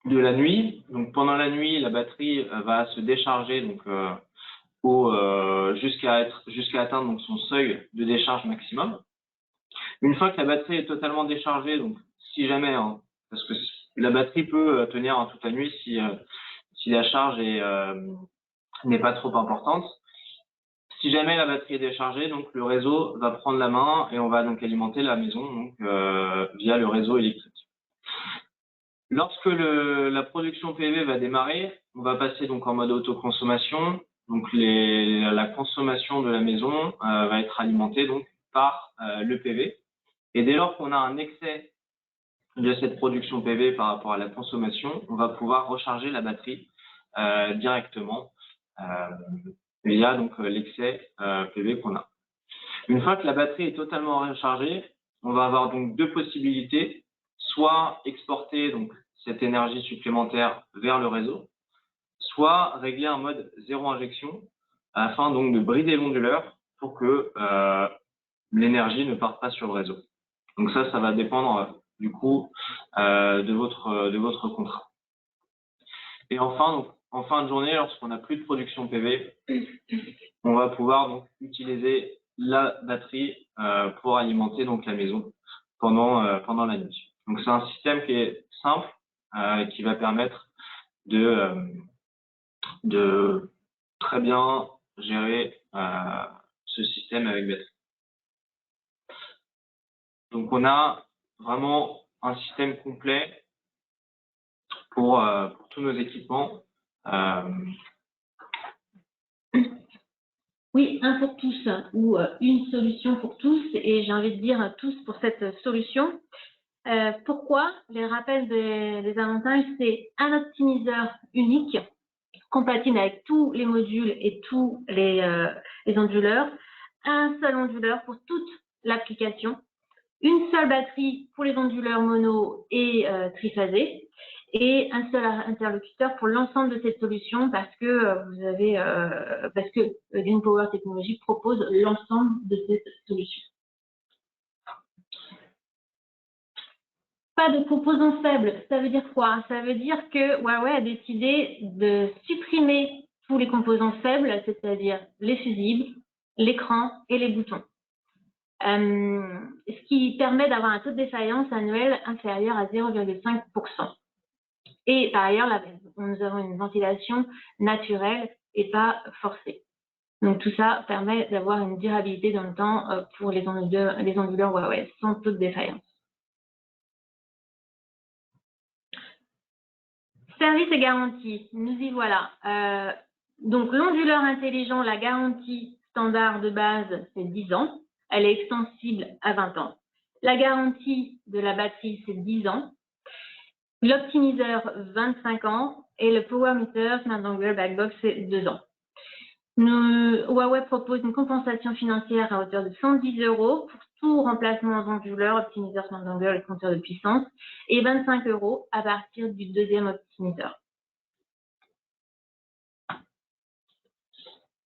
de la nuit. Donc pendant la nuit, la batterie va se décharger donc jusqu'à atteindre donc son seuil de décharge maximum. Une fois que la batterie est totalement déchargée, donc si jamais, hein, parce que la batterie peut tenir hein, toute la nuit si la charge n'est pas trop importante. Si jamais la batterie est déchargée, donc le réseau va prendre la main et on va donc alimenter la maison donc, via le réseau électrique. Lorsque la production PV va démarrer, on va passer donc en mode autoconsommation. Donc la consommation de la maison va être alimentée donc par le PV. Et dès lors qu'on a un excès de cette production PV par rapport à la consommation, on va pouvoir recharger la batterie directement via donc l'excès PV qu'on a. Une fois que la batterie est totalement rechargée, on va avoir donc deux possibilités, soit exporter donc cette énergie supplémentaire vers le réseau, soit régler un mode zéro injection afin donc de brider l'onduleur pour que l'énergie ne parte pas sur le réseau. Donc ça va dépendre du coup de votre contrat. Et enfin, donc, en fin de journée, lorsqu'on n'a plus de production PV, on va pouvoir donc utiliser la batterie pour alimenter donc la maison pendant la nuit. Donc c'est un système qui est simple, qui va permettre de très bien gérer ce système avec batterie. Donc on a vraiment un système complet pour tous nos équipements. Oui, un pour tous ou une solution pour tous, et j'ai envie de dire tous pour cette solution. Pourquoi? Les rappels des avantages, c'est un optimiseur unique, compatible avec tous les modules et tous les onduleurs, un seul onduleur pour toute l'application, une seule batterie pour les onduleurs mono et triphasés, et un seul interlocuteur pour l'ensemble de cette solution parce que GreenPower Technologies propose l'ensemble de cette solution. Pas de composants faibles, ça veut dire quoi? Ça veut dire que Huawei a décidé de supprimer tous les composants faibles, c'est-à-dire les fusibles, l'écran et les boutons. Ce qui permet d'avoir un taux de défaillance annuel inférieur à 0,5%. Et par ailleurs, nous avons une ventilation naturelle et pas forcée. Donc tout ça permet d'avoir une durabilité dans le temps pour les onduleurs Huawei sans taux de défaillance. Service et garantie, nous y voilà. Donc l'onduleur intelligent, la garantie standard de base, c'est 10 ans. Elle est extensible à 20 ans. La garantie de la batterie, c'est 10 ans. L'optimiseur, 25 ans. Et le Power Meter, Smart Dongle, Backbox, c'est 2 ans. Huawei propose une compensation financière à hauteur de 110 € pour tout remplacement d'onduleur, optimiseur, Smart Dongle et compteur de puissance, et 25 € à partir du deuxième optimiseur.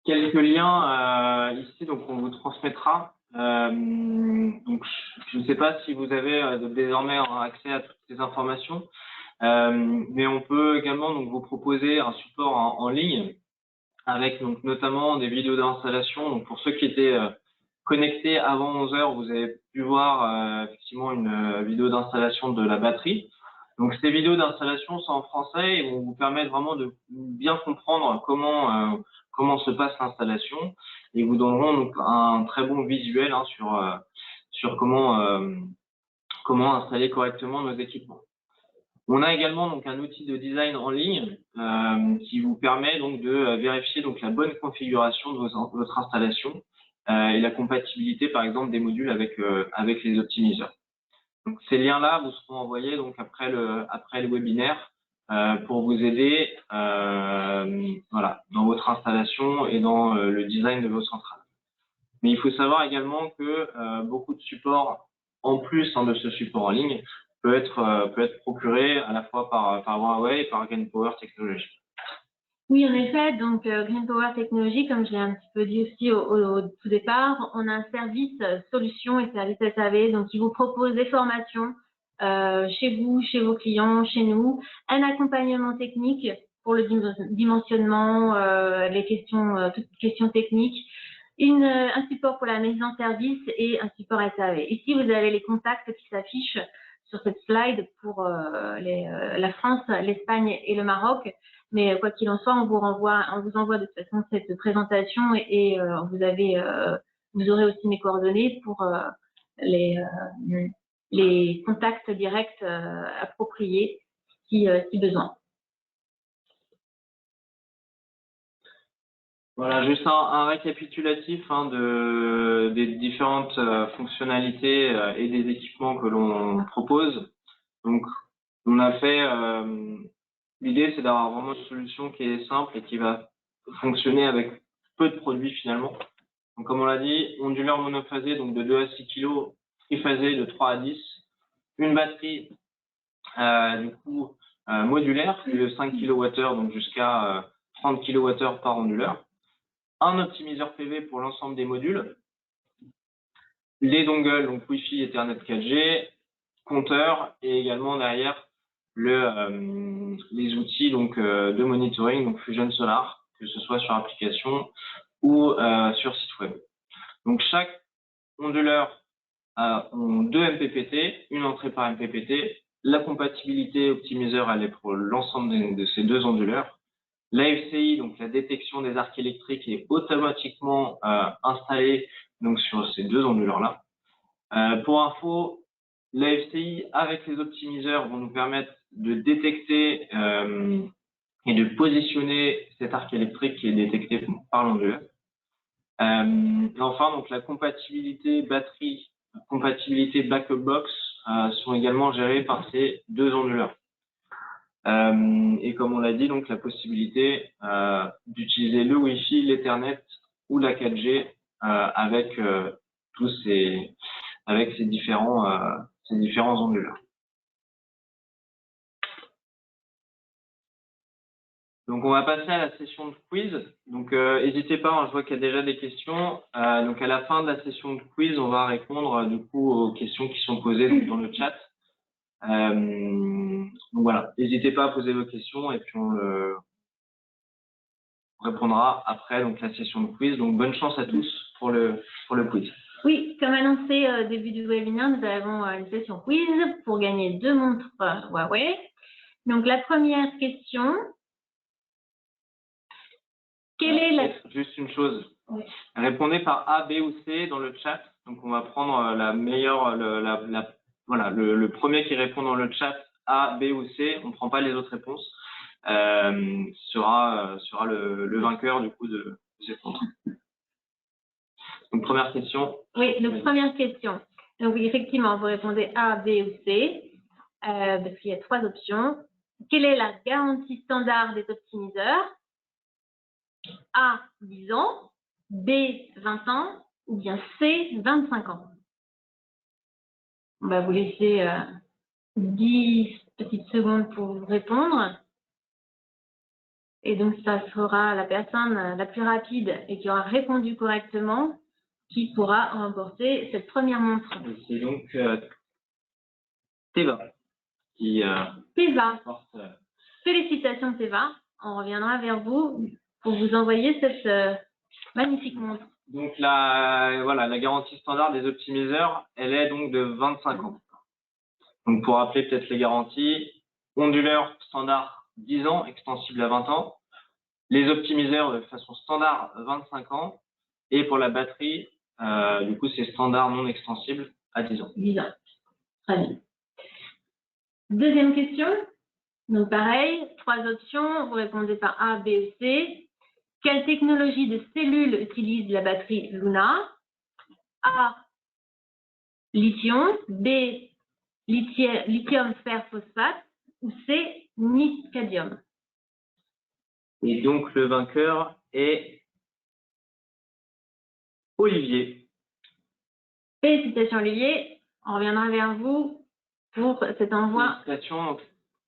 quelques liens ici, donc on vous transmettra. Donc je ne sais pas si vous avez désormais accès à toutes ces informations, mais on peut également donc vous proposer un support en ligne avec donc notamment des vidéos d'installation. Donc pour ceux qui étaient connectés avant 11 heures, vous avez pu voir effectivement une vidéo d'installation de la batterie. Donc ces vidéos d'installation sont en français et vont vous permettre vraiment de bien comprendre comment se passe l'installation et vous donneront donc un très bon visuel sur comment installer correctement nos équipements. On a également donc un outil de design en ligne qui vous permet donc de vérifier donc la bonne configuration de votre installation et la compatibilité par exemple des modules avec les optimiseurs. Donc ces liens-là vous seront envoyés donc après le webinaire pour vous aider voilà dans votre installation et dans le design de vos centrales. Mais il faut savoir également que beaucoup de supports en plus de ce support en ligne peut être procuré à la fois par Huawei et par Green Power Technology. Oui, en effet, donc Green Power Technology, comme je l'ai un petit peu dit aussi au tout départ, on a un service solution et service SAV, donc qui vous propose des formations chez vous, chez vos clients, chez nous, un accompagnement technique pour le dimensionnement, les questions, toutes questions techniques, un support pour la mise en service et un support SAV. Ici, vous avez les contacts qui s'affichent sur cette slide pour la France, l'Espagne et le Maroc. Mais quoi qu'il en soit, on vous envoie de toute façon cette présentation et vous aurez aussi mes coordonnées pour les contacts directs appropriés si besoin. Voilà, juste un récapitulatif des différentes fonctionnalités et des équipements que l'on propose. Donc, on a fait, l'idée c'est d'avoir vraiment une solution qui est simple et qui va fonctionner avec peu de produits finalement. Donc, comme on l'a dit, onduleur monophasé donc de 2 à 6 kg, triphasé de 3 à 10, une batterie du coup modulaire de 5 kWh donc jusqu'à 30 kWh par onduleur. Un optimiseur PV pour l'ensemble des modules, les dongles, donc Wi-Fi, Ethernet 4G, compteur et également derrière les outils donc de monitoring, donc Fusion Solar, que ce soit sur application ou sur site web. Donc chaque onduleur ont 2 MPPT, une entrée par MPPT. La compatibilité optimiseur, elle est pour l'ensemble de ces 2 onduleurs. La FCI, donc la détection des arcs électriques, est automatiquement installée donc sur ces 2 onduleurs-là. Pour info, la FCI avec les optimiseurs vont nous permettre de détecter et de positionner cet arc électrique qui est détecté par l'onduleur. Et enfin, donc la compatibilité batterie, compatibilité backup box sont également gérées par ces 2 onduleurs. Et comme on l'a dit, donc la possibilité d'utiliser le Wi-Fi, l'Ethernet ou la 4G avec ces différents onduleurs. Donc on va passer à la session de quiz. Donc n'hésitez pas, je vois qu'il y a déjà des questions. Donc à la fin de la session de quiz, on va répondre du coup aux questions qui sont posées donc, dans le chat. Donc voilà, n'hésitez pas à poser vos questions et puis on répondra après donc la session de quiz. Donc bonne chance à tous pour le quiz. Oui, comme annoncé au début du webinaire, nous avons une session quiz pour gagner 2 montres Huawei. Donc la première question, quelle est la... Juste une chose, oui. Répondez par A, B ou C dans le chat. Donc on va prendre la meilleure, voilà, le premier qui répond dans le chat A, B ou C. On ne prend pas les autres réponses. Sera le vainqueur du coup de cette montre. Donc première question. Oui, donc première question. Donc effectivement, vous répondez A, B ou C, parce qu'il y a 3 options. Quelle est la garantie standard des optimiseurs? A, 10 ans, B, 20 ans, ou bien C, 25 ans. On va vous laisser 10 petites secondes pour vous répondre. Et donc, ça sera la personne la plus rapide et qui aura répondu correctement qui pourra remporter cette première montre. C'est donc Teva qui Teva. porte. Félicitations Teva. On reviendra vers vous pour vous envoyer cette magnifique montre. Donc la garantie standard des optimiseurs, elle est donc de 25 ans. Donc pour rappeler peut-être les garanties, onduleur standard 10 ans, extensible à 20 ans. Les optimiseurs de façon standard 25 ans. Et pour la batterie, du coup c'est standard non extensible à 10 ans. 10 ans. Très bien. Deuxième question. Donc pareil, 3 options, vous répondez par A, B ou C. Quelle technologie de cellule utilise la batterie Luna? A, lithium, B, lithium fer phosphate ou C, nicadium. Et donc le vainqueur est Olivier. Félicitations Olivier, on reviendra vers vous pour cet envoi Félicitations.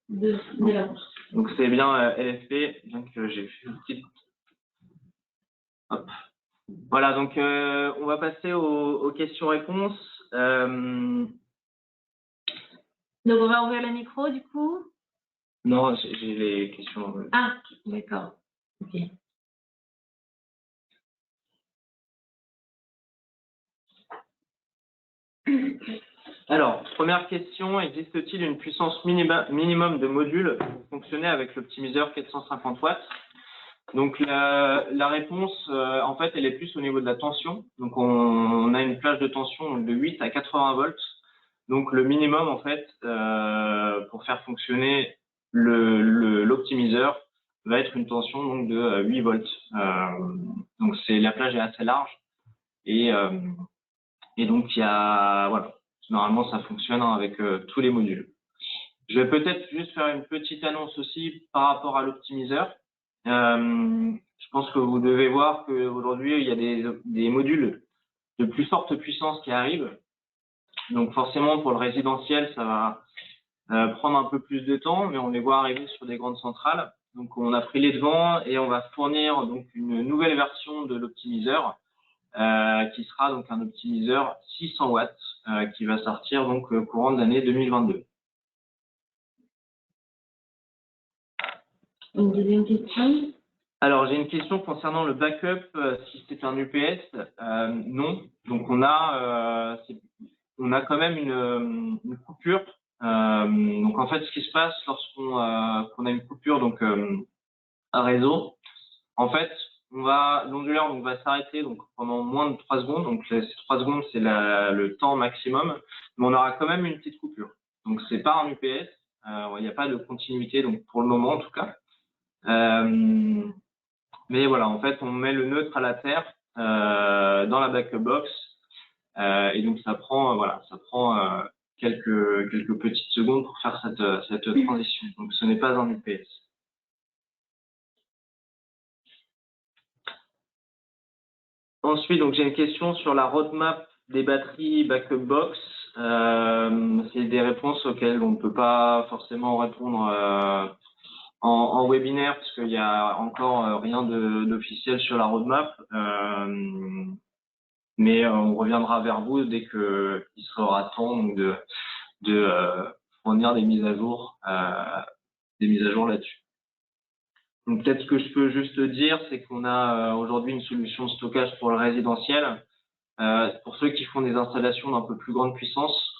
de la montre. Donc c'est bien LFP, bien que j'ai fait une petite. Hop. Voilà, donc on va passer aux questions-réponses. Donc on va ouvrir le micro du coup. Non, j'ai les questions. Ah, d'accord. Ok. Alors, première question, existe-t-il une puissance minimum de module pour fonctionner avec l'optimiseur 450 watts? Donc la réponse, en fait, elle est plus au niveau de la tension. Donc on a une plage de tension de 8 à 80 volts. Donc le minimum, en fait, pour faire fonctionner l'optimiseur va être une tension donc de 8 volts. Donc la plage est assez large et donc il y a voilà. Normalement, ça fonctionne avec tous les modules. Je vais peut-être juste faire une petite annonce aussi par rapport à l'optimiseur. Je pense que vous devez voir qu'aujourd'hui, il y a des modules de plus forte puissance qui arrivent. Donc forcément, pour le résidentiel, ça va prendre un peu plus de temps, mais on les voit arriver sur des grandes centrales. Donc on a pris les devants et on va fournir donc une nouvelle version de l'optimiseur qui sera donc un optimiseur 600 watts qui va sortir donc courant de l'année 2022. Une deuxième question. Alors j'ai une question concernant le backup, si c'est un UPS, non. Donc on a quand même une coupure. Donc en fait ce qui se passe lorsqu'on a une coupure donc à réseau, en fait l'onduleur donc va s'arrêter donc pendant moins de 3 secondes. Donc ces 3 secondes c'est le temps maximum, mais on aura quand même une petite coupure. Donc c'est pas un UPS, il n'y a pas de continuité donc pour le moment en tout cas. Mais voilà, en fait, on met le neutre à la terre dans la backup box et donc ça prend quelques petites secondes pour faire cette transition. Donc ce n'est pas un UPS. Ensuite, donc j'ai une question sur la roadmap des batteries backup box. C'est des réponses auxquelles on ne peut pas forcément répondre en webinaire parce qu'il y a encore rien d'officiel sur la roadmap, mais on reviendra vers vous dès qu'il sera temps donc, de fournir des mises à jour là-dessus. Donc peut-être ce que je peux juste dire, c'est qu'on a aujourd'hui une solution de stockage pour le résidentiel. Pour ceux qui font des installations d'un peu plus grande puissance,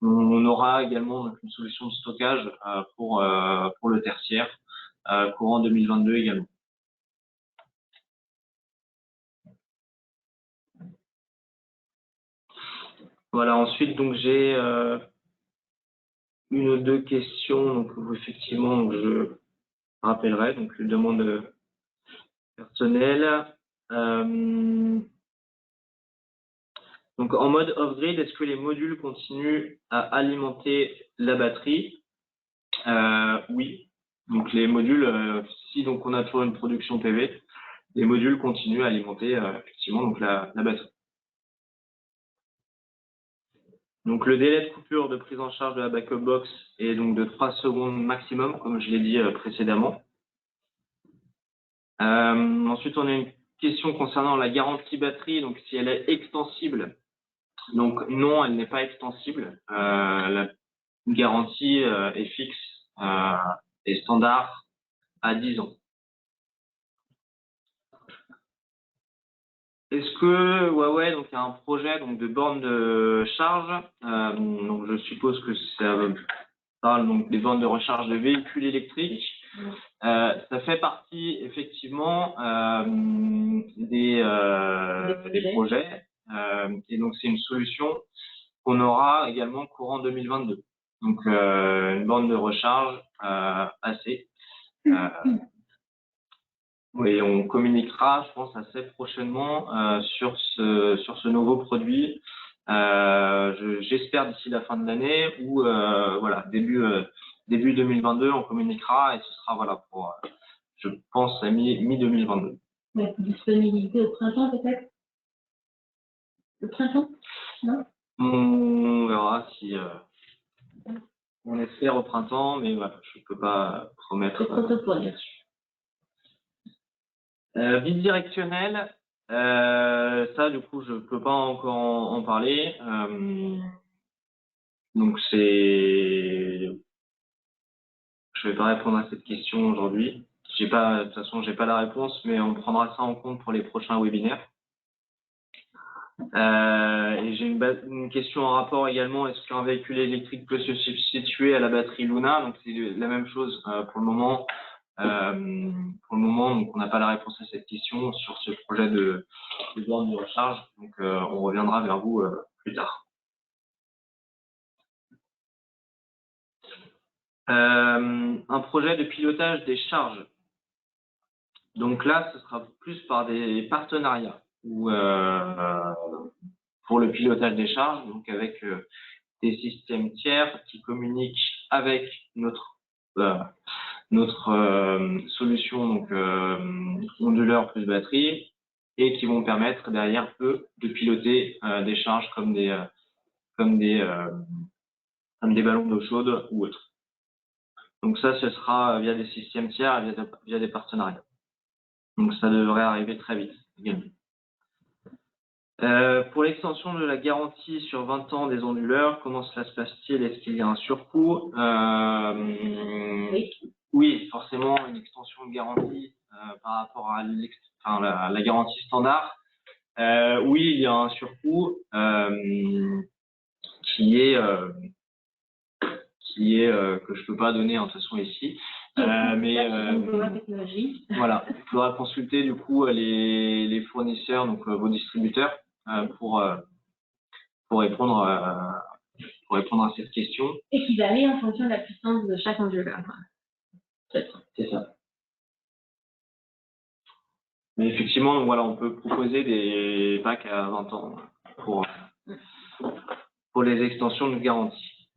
on aura également donc, une solution de stockage pour le tertiaire, courant 2022 également. Voilà, ensuite, donc j'ai une ou deux questions, donc effectivement, donc, je rappellerai, donc une demande personnelle. Donc en mode off-grid, est-ce que les modules continuent à alimenter la batterie? Oui. Donc les modules, si donc on a toujours une production PV, les modules continuent à alimenter effectivement donc la batterie. Donc, le délai de coupure de prise en charge de la backup box est donc de 3 secondes maximum, comme je l'ai dit précédemment. Ensuite, on a une question concernant la garantie batterie, donc si elle est extensible. Donc, non, elle n'est pas extensible. La garantie est fixe et standard à 10 ans. Est-ce que Huawei, donc il y a un projet donc de borne de charge, donc je suppose que ça parle donc des bornes de recharge de véhicules électriques. Ça fait partie effectivement des projets et donc c'est une solution qu'on aura également courant 2022. Donc une borne de recharge AC. Et on communiquera, je pense, assez prochainement sur ce nouveau produit. J'espère d'ici la fin de l'année ou voilà, début 2022, on communiquera et ce sera voilà pour, je pense, à mi-2022. Ouais, disponibilité au printemps peut-être? Le printemps? Non? On verra si on espère au printemps, mais voilà, je peux pas promettre. C'est trop tôt pour dire. Bidirectionnel, ça du coup je peux pas encore en parler. Donc je vais pas répondre à cette question aujourd'hui. De toute façon j'ai pas la réponse, mais on prendra ça en compte pour les prochains webinaires. Et j'ai une question en rapport également. Est-ce qu'un véhicule électrique peut se substituer à la batterie Luna? Donc c'est la même chose pour le moment. Donc on n'a pas la réponse à cette question sur ce projet de borne de recharge. Donc on reviendra vers vous plus tard. Un projet de pilotage des charges. Donc là, ce sera plus par des partenariats ou pour le pilotage des charges, donc avec des systèmes tiers qui communiquent avec notre solution, donc onduleur plus batterie, et qui vont permettre derrière eux de piloter des charges comme des ballons d'eau chaude ou autres. Donc ça, ce sera via des systèmes tiers, via des partenariats. Donc ça devrait arriver très vite également. Pour l'extension de la garantie sur 20 ans des onduleurs, comment cela se passe-t-il? Est-ce qu'il y a un surcoût? Oui, forcément, une extension de garantie par rapport à la garantie standard. Oui, il y a un surcoût qui est que je peux pas donner de toute façon ici. Mais voilà, il faudra consulter du coup les fournisseurs, donc vos distributeurs, pour répondre à cette question. Et qui varie en fonction de la puissance de chaque onduleur. C'est ça. Mais effectivement, donc, voilà, on peut proposer des packs à 20 ans pour les extensions de garantie.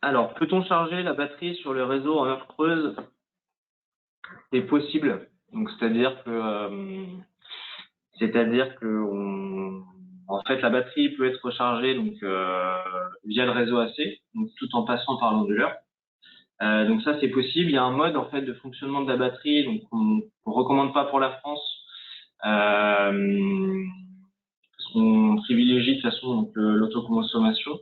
Alors, peut-on charger la batterie sur le réseau en heure creuse? C'est possible. Donc, c'est-à-dire que en fait, la batterie peut être rechargée donc via le réseau AC, donc tout en passant par l'onduleur. Donc ça, c'est possible. Il y a un mode en fait de fonctionnement de la batterie, donc on recommande pas pour la France. Parce qu'on privilégie de toute façon l'autoconsommation.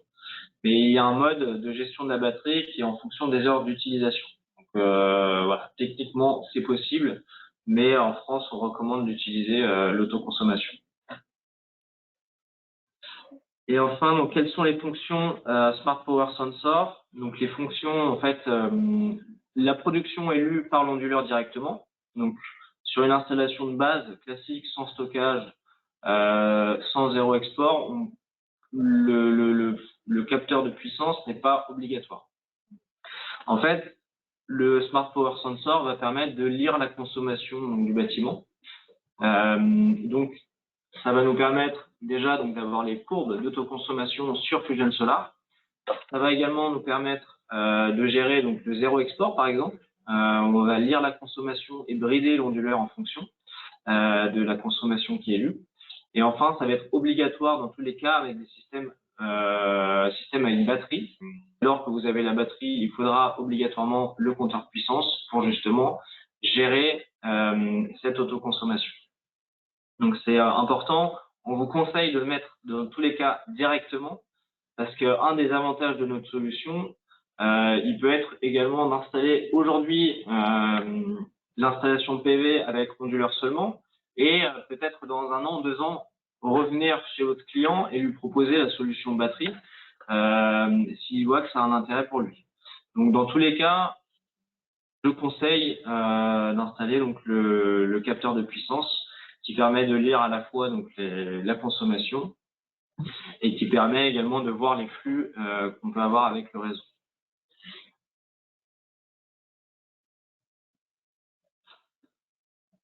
Mais il y a un mode de gestion de la batterie qui est en fonction des heures d'utilisation. Donc voilà, techniquement c'est possible, mais en France on recommande d'utiliser l'autoconsommation. Et enfin, donc quelles sont les fonctions Smart Power Sensor? Donc les fonctions, en fait, la production est lue par l'onduleur directement. Donc sur une installation de base classique, sans stockage, sans zéro export, le capteur de puissance n'est pas obligatoire. En fait, le Smart Power Sensor va permettre de lire la consommation donc, du bâtiment. Donc, ça va nous permettre déjà donc d'avoir les courbes d'autoconsommation sur Fusion Solar. Ça va également nous permettre de gérer donc le zéro export, par exemple. On va lire la consommation et brider l'onduleur en fonction de la consommation qui est lue. Et enfin, ça va être obligatoire dans tous les cas avec des systèmes avec batterie. Alors que vous avez la batterie, il faudra obligatoirement le compteur de puissance pour justement gérer cette autoconsommation. Donc c'est important. On vous conseille de le mettre dans tous les cas directement parce qu'un des avantages de notre solution, il peut être également d'installer aujourd'hui l'installation PV avec onduleur seulement et peut-être dans 1 an, 2 ans, revenir chez votre client et lui proposer la solution batterie s'il voit que ça a un intérêt pour lui. Donc dans tous les cas, je conseille d'installer donc le capteur de puissance qui permet de lire à la fois donc la consommation et qui permet également de voir les flux qu'on peut avoir avec le réseau.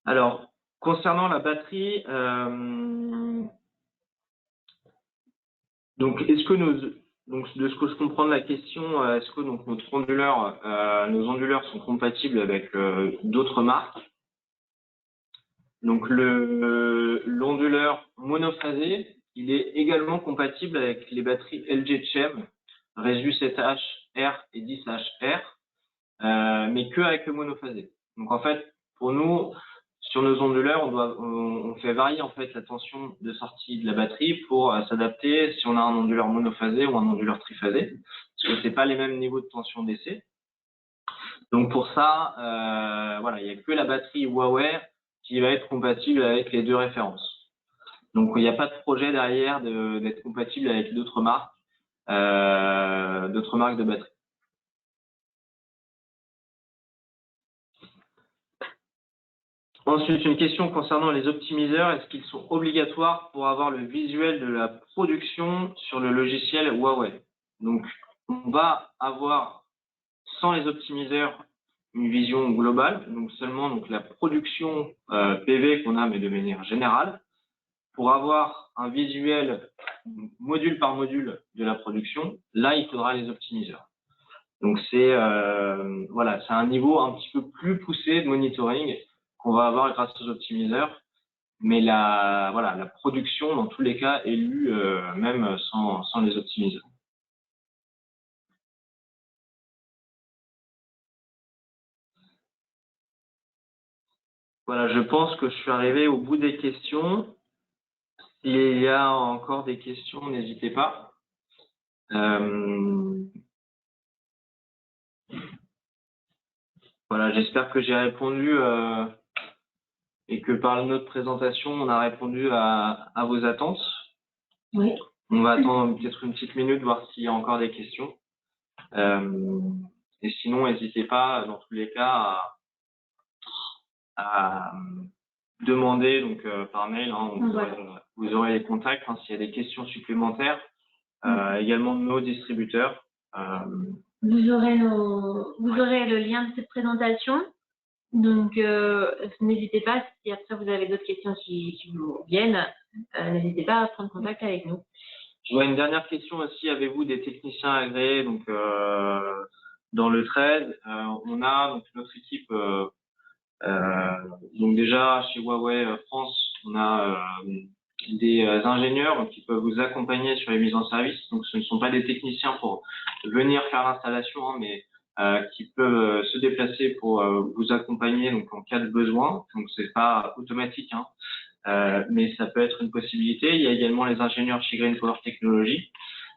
Alors, concernant la batterie, donc est-ce que donc de ce que je comprends de la question, est-ce que donc nos onduleurs sont compatibles avec d'autres marques? Donc l'onduleur monophasé, il est également compatible avec les batteries LG Chem, Resu 7H R et 10H R, mais que avec le monophasé. Donc en fait, pour nous, sur nos onduleurs, on fait varier en fait la tension de sortie de la batterie pour s'adapter si on a un onduleur monophasé ou un onduleur triphasé, parce que c'est pas les mêmes niveaux de tension d'essai. Donc pour ça, voilà, il n'y a que la batterie Huawei qui va être compatible avec les 2 références. Donc il n'y a pas de projet derrière d'être compatible avec d'autres marques de batterie. Ensuite, une question concernant les optimiseurs. Est-ce qu'ils sont obligatoires pour avoir le visuel de la production sur le logiciel Huawei? Donc, on va avoir, sans les optimiseurs, une vision globale, donc seulement donc, la production PV qu'on a, mais de manière générale. Pour avoir un visuel module par module de la production, là, il faudra les optimiseurs. Donc, c'est voilà, c'est un niveau un petit peu plus poussé de monitoring qu'on va avoir grâce aux optimiseurs, mais la production, dans tous les cas, est lue même sans les optimiseurs. Voilà, je pense que je suis arrivé au bout des questions. S'il y a encore des questions, n'hésitez pas. Voilà, j'espère que j'ai répondu et que par notre présentation, on a répondu à vos attentes. Oui. On va attendre peut-être une petite minute, voir s'il y a encore des questions. Et sinon, n'hésitez pas, dans tous les cas, à demander donc par mail. Hein, vous aurez les contacts hein, s'il y a des questions supplémentaires. Également de nos distributeurs. Vous aurez le lien de cette présentation. Donc, n'hésitez pas, si après vous avez d'autres questions qui vous viennent, n'hésitez pas à prendre contact avec nous. Je vois une dernière question aussi. Avez-vous des techniciens agréés donc, dans le trade? On a donc, notre équipe, donc déjà chez Huawei France, on a des ingénieurs qui peuvent vous accompagner sur les mises en service. Donc, ce ne sont pas des techniciens pour venir faire l'installation, hein, mais qui peuvent se déplacer pour vous accompagner donc en cas de besoin. Donc, c'est pas automatique, hein, mais ça peut être une possibilité. Il y a également les ingénieurs chez Green Power Technology,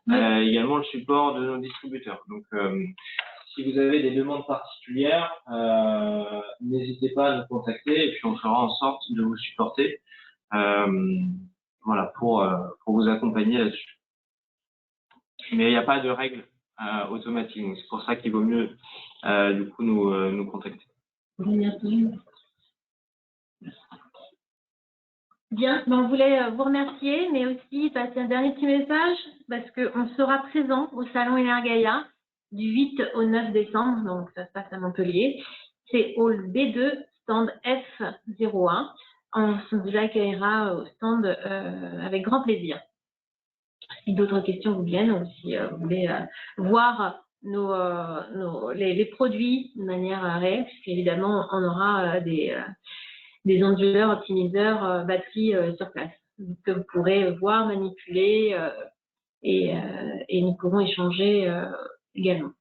également le support de nos distributeurs. Donc, si vous avez des demandes particulières, n'hésitez pas à nous contacter et puis on fera en sorte de vous supporter. Voilà, pour vous accompagner là-dessus. Mais il n'y a pas de règle automatique, donc c'est pour ça qu'il vaut mieux du coup nous contacter. Bien, on voulait vous remercier, mais aussi passer un dernier petit message parce qu'on sera présent au salon Energaia du 8 au 9 décembre, donc ça se passe à Montpellier. C'est hall B2, stand F01. On vous accueillera au stand avec grand plaisir. Si d'autres questions vous viennent ou si vous voulez voir les produits de manière réelle, puisqu'évidemment on aura des onduleurs, optimiseurs, batteries sur place. que vous pourrez voir, manipuler et nous pourrons échanger également.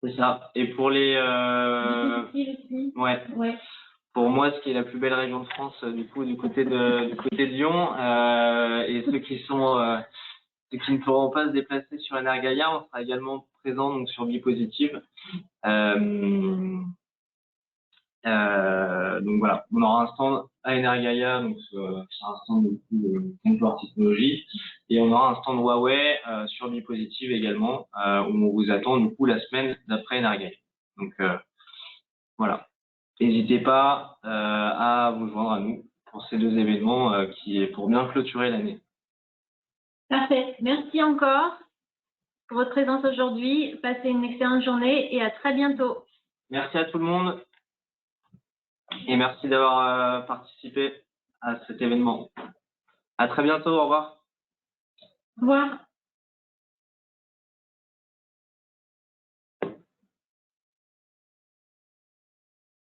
C'est ça. Et pour les ouais. Pour moi, ce qui est la plus belle région de France, du coup, du côté de Lyon, et ceux qui ne pourront pas se déplacer sur Energaia, on sera également présent donc sur Bipositive. Donc voilà, on aura un stand à Energaia, donc c'est un stand de comptoir technologie, et on aura un stand Huawei sur Bipositive également, où on vous attend du coup la semaine d'après Energaia. Donc voilà. N'hésitez pas à vous joindre à nous pour ces deux événements qui est pour bien clôturer l'année. Parfait. Merci encore pour votre présence aujourd'hui. Passez une excellente journée et à très bientôt. Merci à tout le monde et merci d'avoir participé à cet événement. À très bientôt. Au revoir. Au revoir.